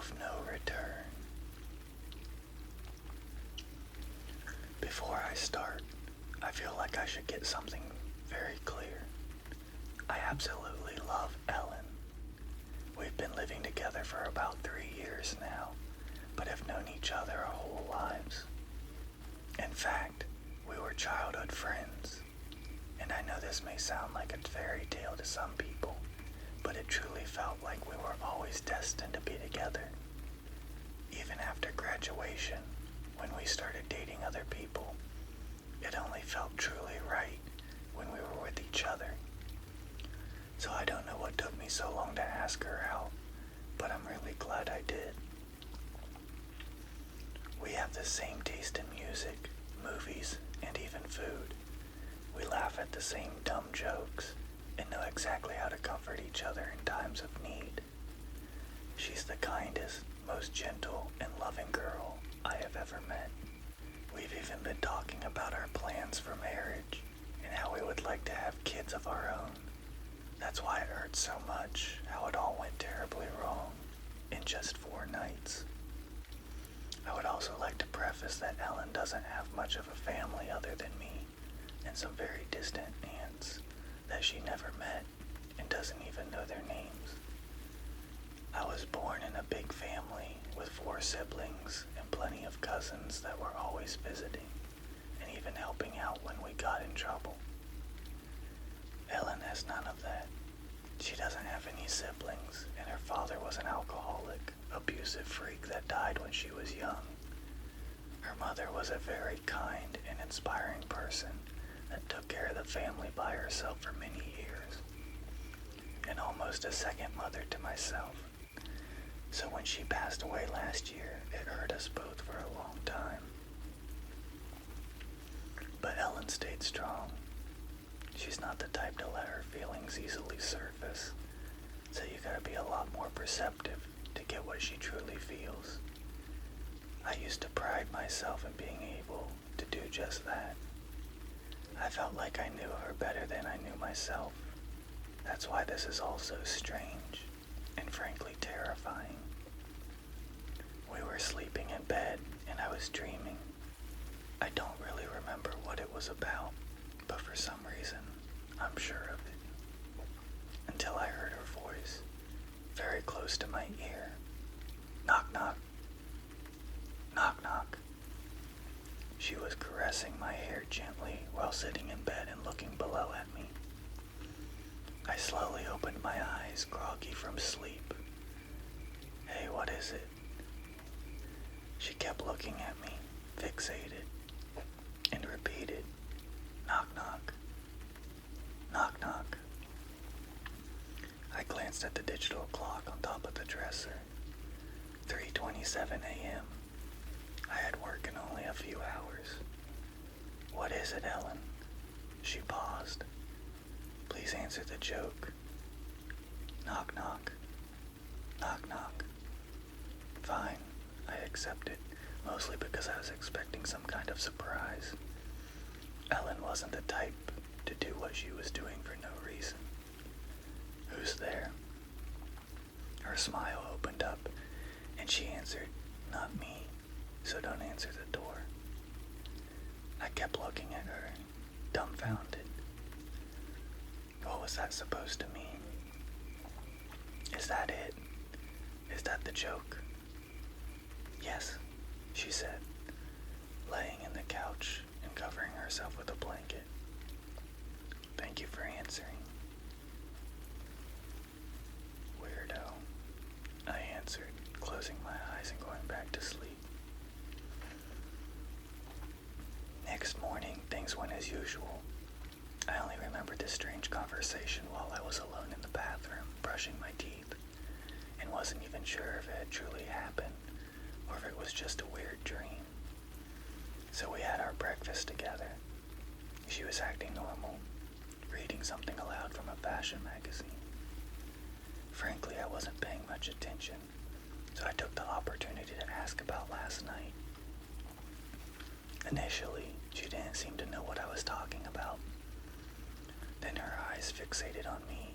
of no return. Before I start, I feel like I should get something very clear. I absolutely love Ellen. We've been living together for about 3 years now, but have known each other our whole lives. In fact, we were childhood friends, and I know this may sound like a fairy tale to some people, but it truly felt like we were always destined to be together. Even after graduation, when we started dating other people, it only felt truly right when we were with each other. So I don't know what took me so long to ask her out, but I'm really glad I did. We have the same taste in music, movies, and even food. We laugh at the same dumb jokes and know exactly how to comfort each other in times of need. She's the kindest, most gentle, and loving girl I have ever met. We've even been talking about our plans for marriage and how we would like to have kids of our own. That's why it hurts so much how it all went terribly wrong in just 4 nights. I would also like to preface that Ellen doesn't have much of a family other than me and some very distant aunts that she never met and doesn't even know their names. I was born in a big family with 4 siblings and plenty of cousins that were always visiting and even helping out when we got in trouble. Ellen has none of that. She doesn't have any siblings, and her father was an alcoholic, abusive freak that died when she was young. Her mother was a very kind and inspiring person that took care of the family by herself for many years, and almost a second mother to myself. So when she passed away last year, it hurt us both for a long time. But Ellen stayed strong. She's not the type to let her feelings easily surface, so you gotta be a lot more perceptive to get what she truly feels. I used to pride myself in being able to do just that. I felt like I knew her better than I knew myself. That's why this is all so strange and frankly terrifying. We were sleeping in bed and I was dreaming. I don't really remember what it was about, but for some reason, I'm sure of it. Until I heard her voice, very close to my ear. Knock, knock. Knock, knock. She was caressing my hair gently while sitting in bed and looking below at me. I slowly opened my eyes, groggy from sleep. Hey, what is it? She kept looking at me, fixated, and repeated, knock, knock. Knock, knock. I glanced at the digital clock on top of the dresser. 3:27 a.m. I had work in only a few hours. What is it, Ellen? She paused. Please answer the joke. Knock, knock. Knock, knock. Fine, I accepted, mostly because I was expecting some kind of surprise. Ellen wasn't the type to do what she was doing for no reason. Who's there? Her smile opened up, and she answered, not me, so don't answer the door. I kept looking at her, dumbfounded. What was that supposed to mean? Is that it? Is that the joke? Yes, she said, laying in the couch and covering herself with a blanket. Thank you for answering. Weirdo, I answered, closing my eyes and going back to sleep. Next morning, things went as usual. I only remembered this strange conversation while I was alone in the bathroom, brushing my teeth, and wasn't even sure if it had truly happened, or if it was just a weird dream. So we had our breakfast together. She was acting normal, reading something aloud from a fashion magazine. Frankly, I wasn't paying much attention, so I took the opportunity to ask about last night. Initially, she didn't seem to know what I was talking about. Then her eyes fixated on me,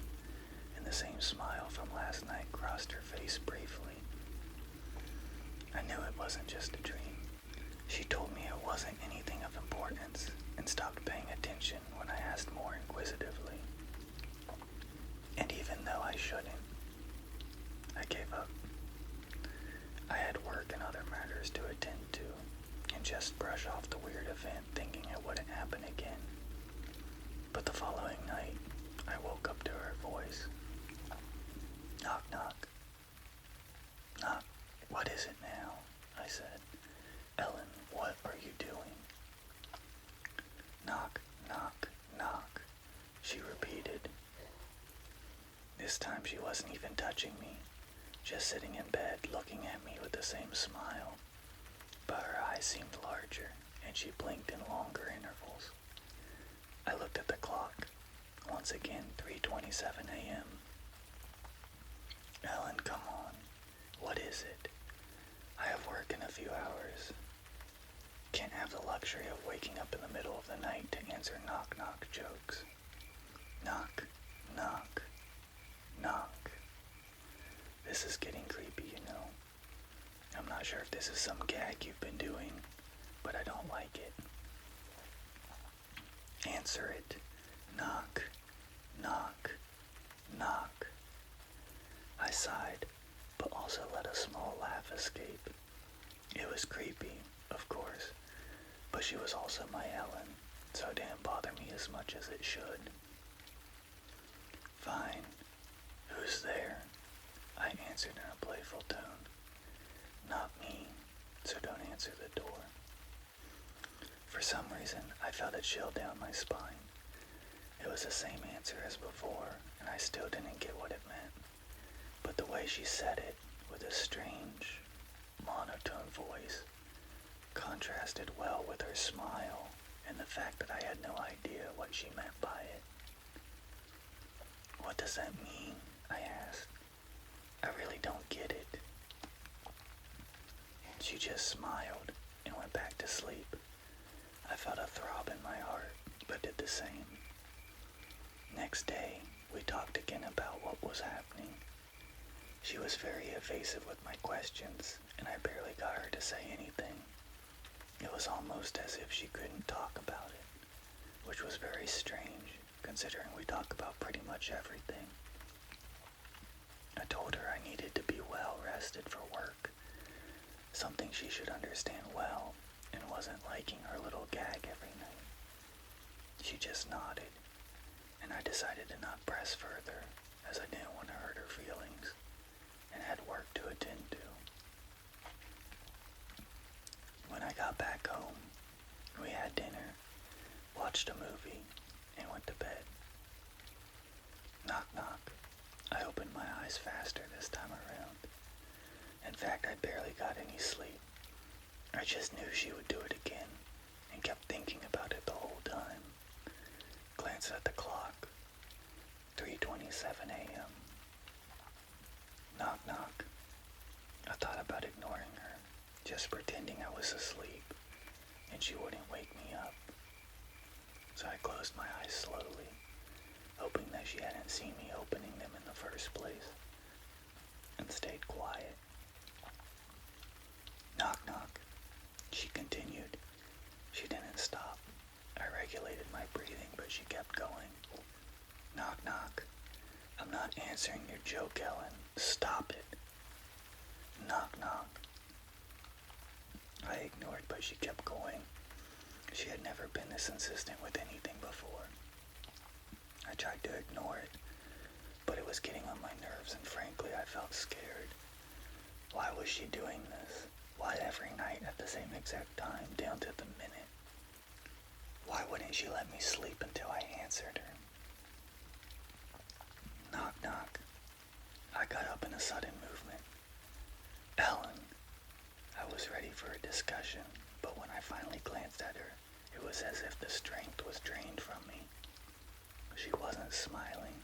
and the same smile from last night crossed her face briefly. gave up. I had work and other matters to attend to, and just brush off the weird event thinking it wouldn't happen again. But the following night, I woke up to her voice. Knock, knock. Knock. What is it now? I said. Ellen, what are you doing? Knock, knock, knock, she repeated. This time she wasn't even touching me, just sitting in bed looking at me with the same smile. But her eyes seemed larger, and she blinked in longer intervals. I looked at the clock. Once again, 3:27 a.m. Ellen, come on. What is it? I have work in a few hours. Can't have the luxury of waking up in the middle of the night to answer knock-knock jokes. Knock, knock, knock. This is getting creepy, you know. I'm not sure if this is some gag you've been doing, but I don't like it. Answer it. Knock, knock, knock. I sighed, but also let a small laugh escape. It was creepy, of course, but she was also my Ellen, so it didn't bother me as much as it should. Fine. Who's there? I answered in a playful tone. Not me, so don't answer the door. For some reason, I felt a chill down my spine. It was the same answer as before, and I still didn't get what it meant. But the way she said it, with a strange, monotone voice, contrasted well with her smile and the fact that I had no idea what she meant by it. What does that mean? I asked. I really don't get it. She just smiled and went back to sleep. I felt a throb in my heart, but did the same. Next day, we talked again about what was happening. She was very evasive with my questions, and I barely got her to say anything. It was almost as if she couldn't talk about it, which was very strange, considering we talk about pretty much everything. I told her I needed to be well rested for work, something she should understand well, and wasn't liking her little gag every night. She just nodded, and I decided to not press further, as I didn't want to hurt her feelings, and had work to attend to. When I got back home, we had dinner, watched a movie, and went to bed. Knock, knock. I opened my eyes faster this time around. In fact, I barely got any sleep. I just knew she would do it again, and kept thinking about it the whole time. Glanced at the clock. 3:27 a.m. Knock, knock. I thought about ignoring her, just pretending I was asleep, and she wouldn't wake me up. So I closed my eyes slowly, hoping that she hadn't seen me opening them in the first place, and stayed quiet. Knock, knock. She continued. She didn't stop. I regulated my breathing, but she kept going. Knock, knock. I'm not answering your joke, Ellen. Stop it. Knock, knock. I ignored, but she kept going. She had never been this insistent with anything before. I tried to ignore it, but it was getting on my nerves, and frankly, I felt scared. Why was she doing this? Why every night at the same exact time, down to the minute? Why wouldn't she let me sleep until I answered her? Knock, knock. I got up in a sudden movement. Ellen! I was ready for a discussion, but when I finally glanced at her, it was as if the strength was drained from me. She wasn't smiling.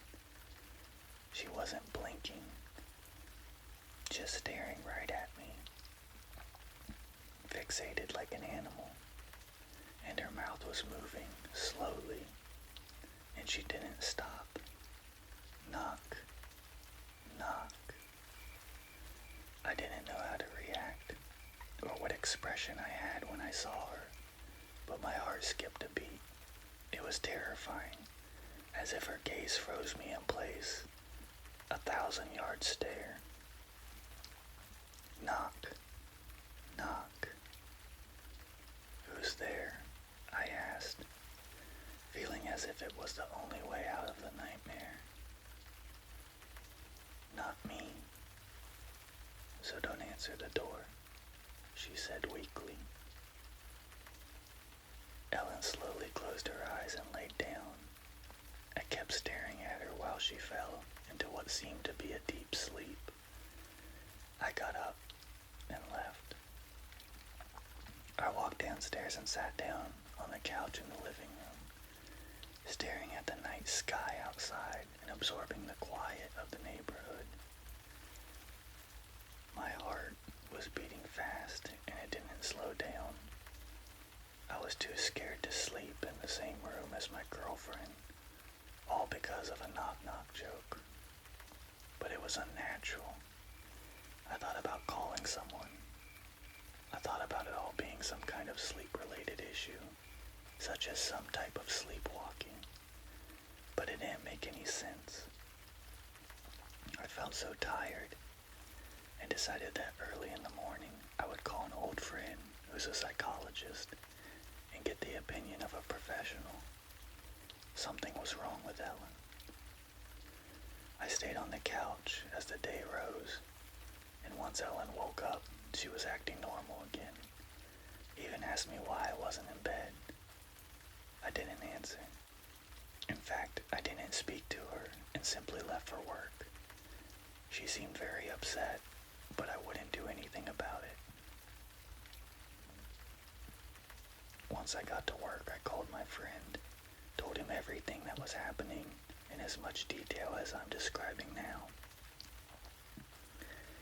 She wasn't blinking. Just staring right at me. Fixated like an animal. And her mouth was moving slowly, and she didn't stop. Knock, knock. I didn't know how to react, or what expression I had when I saw her, but my heart skipped a beat. It was terrifying, as if her gaze froze me in place, 1,000-yard stare. it was the only way out of the nightmare. Not me. So don't answer the door, she said weakly. Ellen slowly closed her eyes and laid down. I kept staring at her while she fell into what seemed to be a deep sleep. I got up and left. I walked downstairs and sat down on the couch in the living room, staring at the night sky outside and absorbing the quiet of the neighborhood. My heart was beating fast and it didn't slow down. I was too scared to sleep in the same room as my girlfriend, all because of a knock-knock joke. But it was unnatural. I thought about calling someone. I thought about it all being some kind of sleep-related issue, such as some type of sleepwalking. But it didn't make any sense. I felt so tired and decided that early in the morning I would call an old friend who's a psychologist and get the opinion of a professional. Something was wrong with Ellen. I stayed on the couch as the day rose, and once Ellen woke up, she was acting normal again. Even asked me why I wasn't in bed. I didn't answer. In fact, I didn't speak to her and simply left for work. She seemed very upset, but I wouldn't do anything about it. Once I got to work, I called my friend, told him everything that was happening in as much detail as I'm describing now.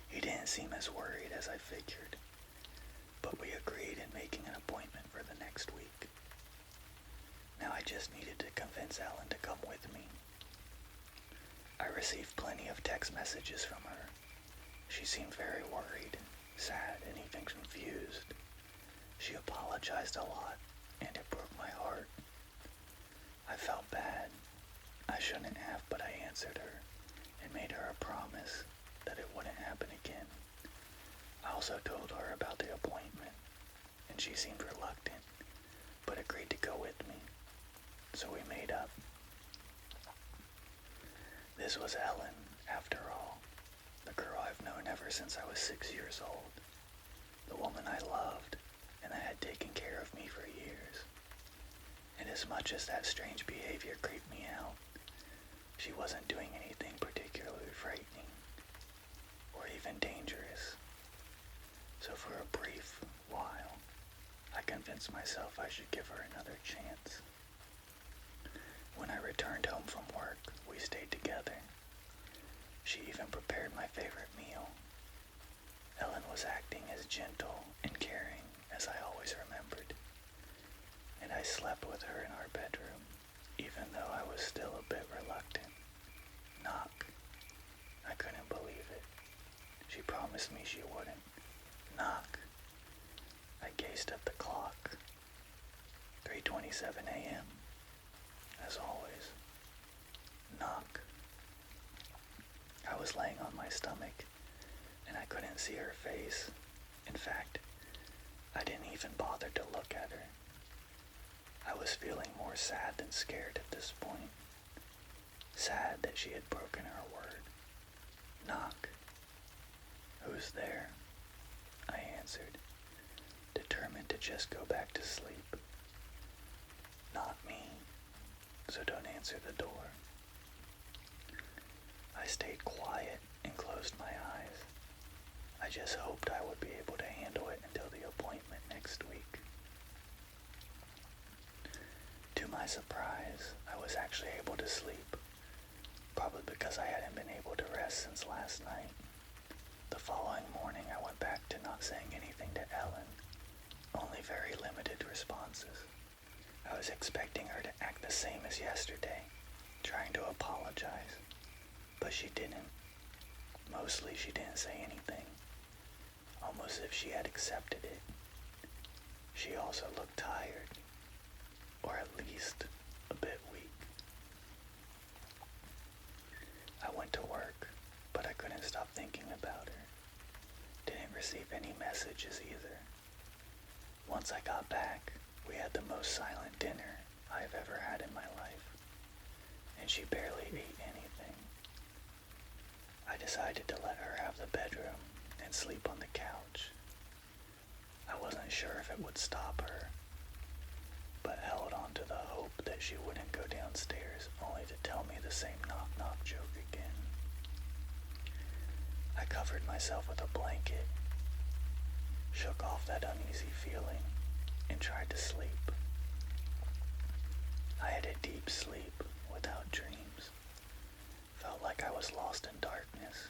He didn't seem as worried as I figured, but we agreed in making an appointment for the next week. Now I just needed to convince Ellen to come with me. I received plenty of text messages from her. She seemed very worried, sad, and even confused. She apologized a lot, and it broke my heart. I felt bad. I shouldn't have, but I answered her and made her a promise that it wouldn't happen again. I also told her about the appointment, and she seemed reluctant, but agreed to go with me. So we made up. This was Ellen, after all, the girl I've known ever since I was 6 years old, the woman I loved and that had taken care of me for years. And as much as that strange behavior creeped me out, she wasn't doing anything particularly frightening or even dangerous. So for a brief while, I convinced myself I should give her another chance. When I returned home from work, we stayed together. She even prepared my favorite meal. Ellen was acting as gentle and caring as I always remembered, and I slept with her in our bedroom, even though I was still a bit reluctant. Knock. I couldn't believe it. She promised me she wouldn't. Knock. I gazed at the clock. 3:27 a.m. As always. Knock. I was laying on my stomach, and I couldn't see her face. In fact, I didn't even bother to look at her. I was feeling more sad than scared at this point. Sad that she had broken her word. Knock. Who's there? I answered, determined to just go back to sleep. Not me, so don't answer the door. I stayed quiet and closed my eyes. I just hoped I would be able to handle it until the appointment next week. To my surprise, I was actually able to sleep, probably because I hadn't been able to rest since last night. The following morning, I went back to not saying anything to Ellen, only very limited responses. I was expecting her to act the same as yesterday, trying to apologize, but she didn't. Mostly she didn't say anything, almost as if she had accepted it. She also looked tired, or at least a bit weak. I went to work, but I couldn't stop thinking about her. Didn't receive any messages either. Once I got back, we had the most silent dinner I've ever had in my life. she barely ate anything. I decided to let her have the bedroom and sleep on the couch. I wasn't sure if it would stop her, but held on to the hope that she wouldn't go downstairs only to tell me the same knock-knock joke again. I covered myself with a blanket, shook off that uneasy feeling, and tried to sleep. I had a deep sleep without dreams. Felt like I was lost in darkness.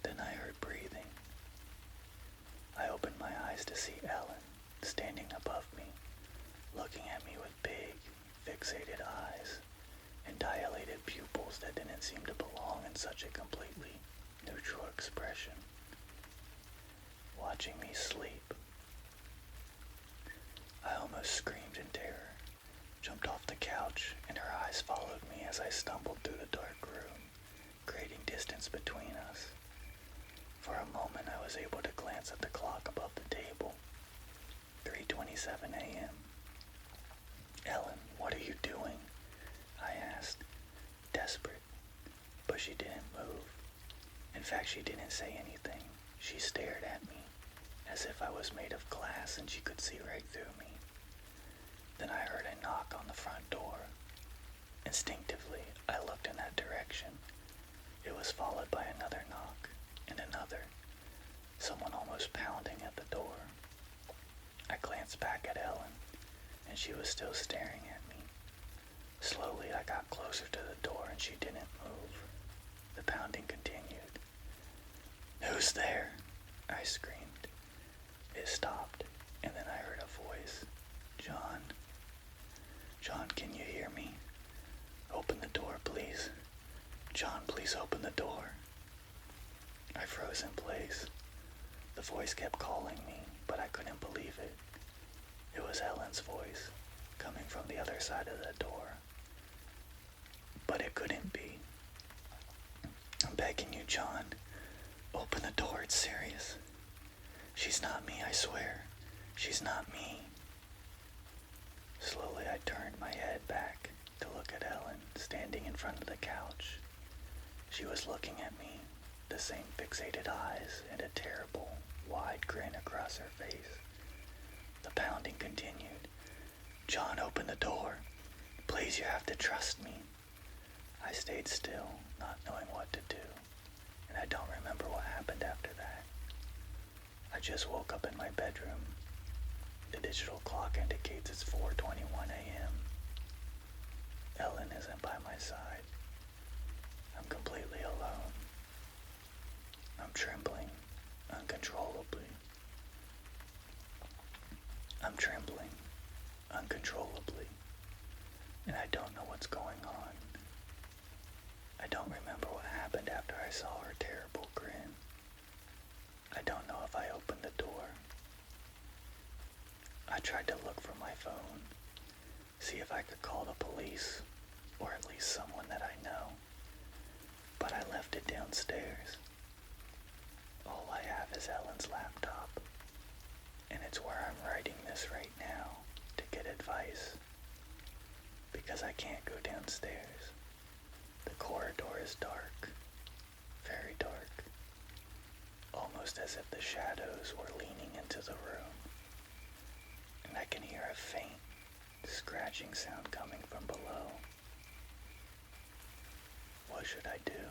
Then I heard breathing. I opened my eyes to see Ellen standing above me, looking at me with big, fixated eyes and dilated pupils that didn't seem to belong in such a completely neutral expression. Watching me sleep. I almost screamed in terror, jumped off the couch, and her eyes followed me as I stumbled through the dark room, creating distance between us. For a moment I was able to glance at the clock above the table. 3:27 a.m. "Ellen, what are you doing?" I asked, desperate, but she didn't move. In fact, she didn't say anything. She stared at me, as if I was made of glass and she could see right through me. Then I heard a knock on the front door. Instinctively, I looked in that direction. It was followed by another knock, and another, someone almost pounding at the door. I glanced back at Ellen, and she was still staring at me. Slowly, I got closer to the door, and she didn't move. The pounding continued. "Who's there?" I screamed. It stopped, and then I heard a voice. "John? John, can you hear me? Open the door, please. John, please open the door." I froze in place. The voice kept calling me, but I couldn't believe it. It was Ellen's voice, coming from the other side of the door. But it couldn't be. "I'm begging you, John. Open the door, it's serious. She's not me, I swear. She's not me." Slowly I turned my head back to look at Ellen, standing in front of the couch. She was looking at me, the same fixated eyes and a terrible, wide grin across her face. The pounding continued. "John, open the door. Please, you have to trust me." I stayed still, not knowing what to do, and I don't remember what happened after that. I just woke up in my bedroom. The digital clock indicates it's 4:21 a.m. Ellen isn't by my side. I'm completely alone. I'm trembling uncontrollably. And I don't know what's going on. I don't remember what happened after I saw her terrible grin. I don't know if I opened the door. I tried to look for my phone, see if I could call the police, or at least someone that I know, but I left it downstairs. All I have is Ellen's laptop, and it's where I'm writing this right now to get advice, because I can't go downstairs. The corridor is dark, very dark, almost as if the shadows were leaning into the room, and I can hear a faint, scratching sound coming from below. What should I do?